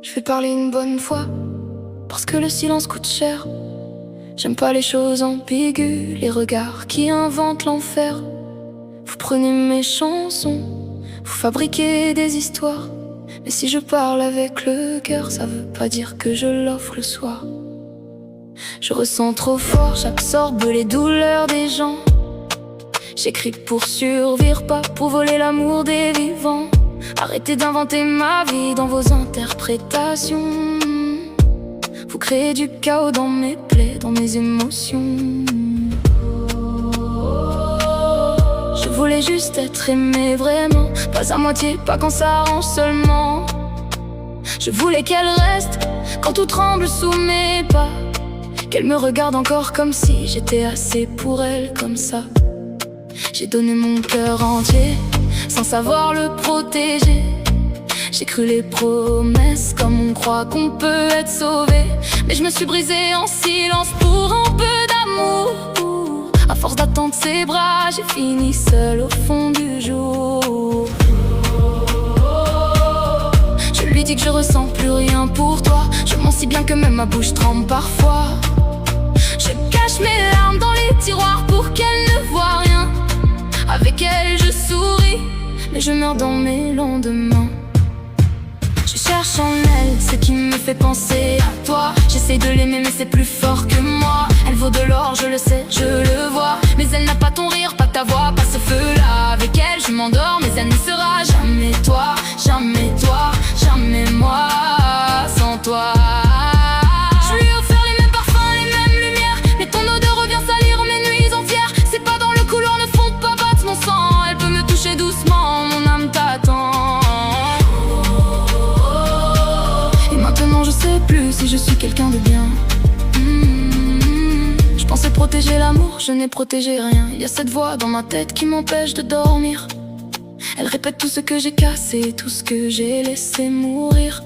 Je vais parler une bonne fois, parce que le silence coûte cher. J'aime pas les choses ambiguës, les regards qui inventent l'enfer. Vous prenez mes chansons, vous fabriquez des histoires. Mais si je parle avec le cœur, ça veut pas dire que je l'offre le soir. Je ressens trop fort, j'absorbe les douleurs des gens. J'écris pour survivre, pas pour voler l'amour des vivants. Arrêtez d'inventer ma vie dans vos interprétations. Vous créez du chaos dans mes plaies, dans mes émotions. Je voulais juste être aimé vraiment, pas à moitié, pas quand ça arrange seulement. Je voulais qu'elle reste quand tout tremble sous mes pas, qu'elle me regarde encore comme si j'étais assez pour elle comme ça. J'ai donné mon cœur entier sans savoir le protéger. J'ai cru les promesses comme on croit qu'on peut être sauvé. Mais je me suis brisée en silence pour un peu d'amour. À force d'attendre ses bras, j'ai fini seule au fond du jour. Je lui dis que je ressens plus rien pour toi. Je mens si bien que même ma bouche tremble parfois. Je cache mes larmes dans les tiroirs pour qu'elle ne voie rien. Avec elle je souris, mais je meurs dans mes lendemains. Je cherche en elle ce qui me fait penser à toi. J'essaie de l'aimer mais c'est plus fort que moi. Elle vaut de l'or, je le sais, je le vois. Mais elle n'a pas ton rire, pas ta voix, pas ce feu-là. Avec elle je m'endors mais elle ne sera jamais toi. Jamais toi, jamais moi sans toi. Je lui ai offert les mêmes parfums, les mêmes lumières, mais ton odeur revient salir mes nuits entières. C'est pas dans le couloir, ne font pas battre mon sang. Elle peut me toucher doucement, mon âme t'attend. Maintenant je sais plus si je suis quelqu'un de bien. Je pensais protéger l'amour, je n'ai protégé rien. Il y a cette voix dans ma tête qui m'empêche de dormir. Elle répète tout ce que j'ai cassé, tout ce que j'ai laissé mourir.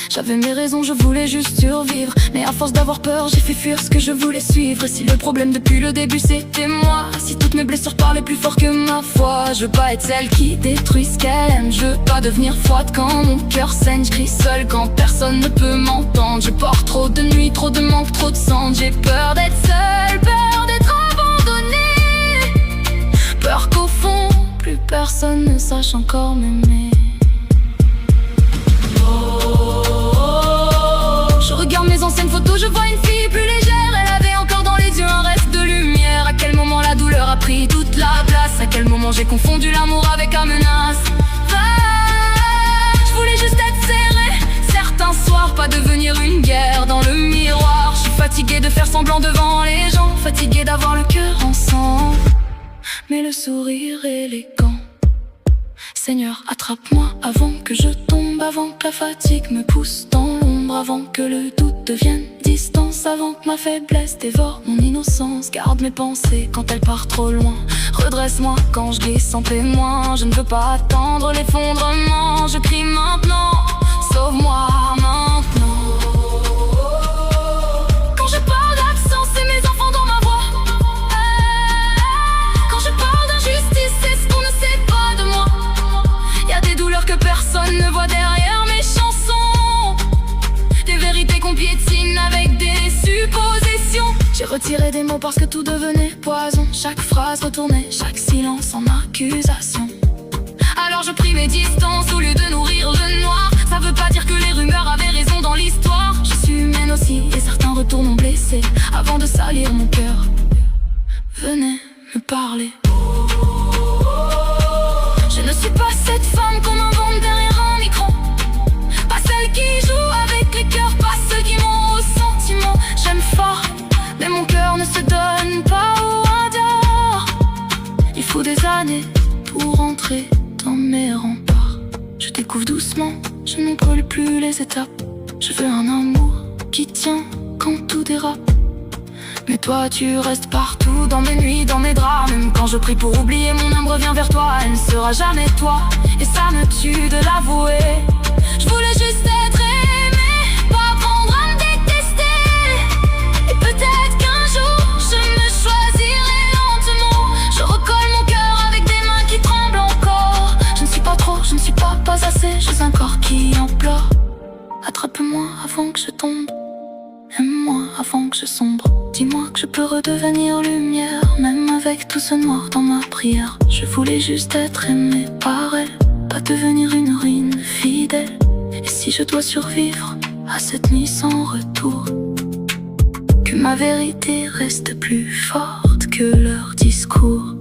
J'avais mes raisons, je voulais juste survivre. Mais à force d'avoir peur, j'ai fait fuir ce que je voulais suivre. Et si le problème depuis le début c'était moi, si toutes mes blessures parlaient plus fort que ma foi. Je veux pas être celle qui détruit ce qu'elle aime. Je veux pas devenir froide quand mon cœur saigne. Je crie seule quand personne ne peut m'entendre. Je porte trop de nuits, trop de manque, trop de sang. J'ai peur d'être seule, peur d'être abandonnée. Peur qu'au fond, plus personne ne sache encore m'aimer. Je regarde mes anciennes photos, je vois une fille plus légère. Elle avait encore dans les yeux un reste de lumière. À quel moment la douleur a pris toute la place? À quel moment j'ai confondu l'amour avec la menace? Je voulais juste être serrée certains soirs, pas devenir une guerre dans le miroir. Je suis fatiguée de faire semblant devant les gens, fatiguée d'avoir le cœur en sang, mais le sourire élégant. Seigneur, attrape-moi avant que je tombe, avant que la fatigue me pousse dans l'ombre, avant que le doute devienne distance, avant que ma faiblesse dévore mon innocence. Garde mes pensées quand elles partent trop loin, redresse-moi quand je glisse en témoin. Je ne veux pas attendre l'effondrement, je crie maintenant, sauve-moi maintenant. Quand je parle d'absence, c'est mes enfants dans ma voix. Quand je parle d'injustice, c'est ce qu'on ne sait pas de moi. Y'a des douleurs que personne ne voit derrière mes chansons, des vérités qu'on piétine avec des suppositions. J'ai retiré des mots parce que tout devenait poison. Chaque phrase retournait, chaque silence en accusation. Alors je pris mes distances au lieu de nourrir le noir. Ça veut pas dire que les rumeurs avaient raison dans l'histoire. Je suis humaine aussi et certains retours m'ont blessé. Avant de salir mon cœur, venez me parler. Je ne suis pas cette femme qu'on invente derrière un micro, pas celle qui joue avec les cœurs, pas ceux qui m'ont au sentiment. J'aime fort, mais mon cœur ne se donne pas au hasard. Il faut des années pour entrer dans mes remparts. Je découvre doucement, je n'en colle plus les étapes. Je veux un amour qui tient quand tout dérape. Mais toi tu restes partout, dans mes nuits, dans mes draps. Même quand je prie pour oublier, mon âme revient vers toi. Elle ne sera jamais toi, et ça me tue de l'avouer. Je voulais juste être aimée, pas apprendre à me détester. Et peut-être qu'un jour je me choisirai lentement. Je recolle mon cœur avec des mains qui tremblent. éclore. Attrape-moi avant que je tombe, aime-moi avant que je sombre. Dis-moi que je peux redevenir lumière, même avec tout ce noir dans ma prière. Je voulais juste être aimé par elle, pas devenir une ruine fidèle. Et si je dois survivre à cette nuit sans retour, que ma vérité reste plus forte que leur discours.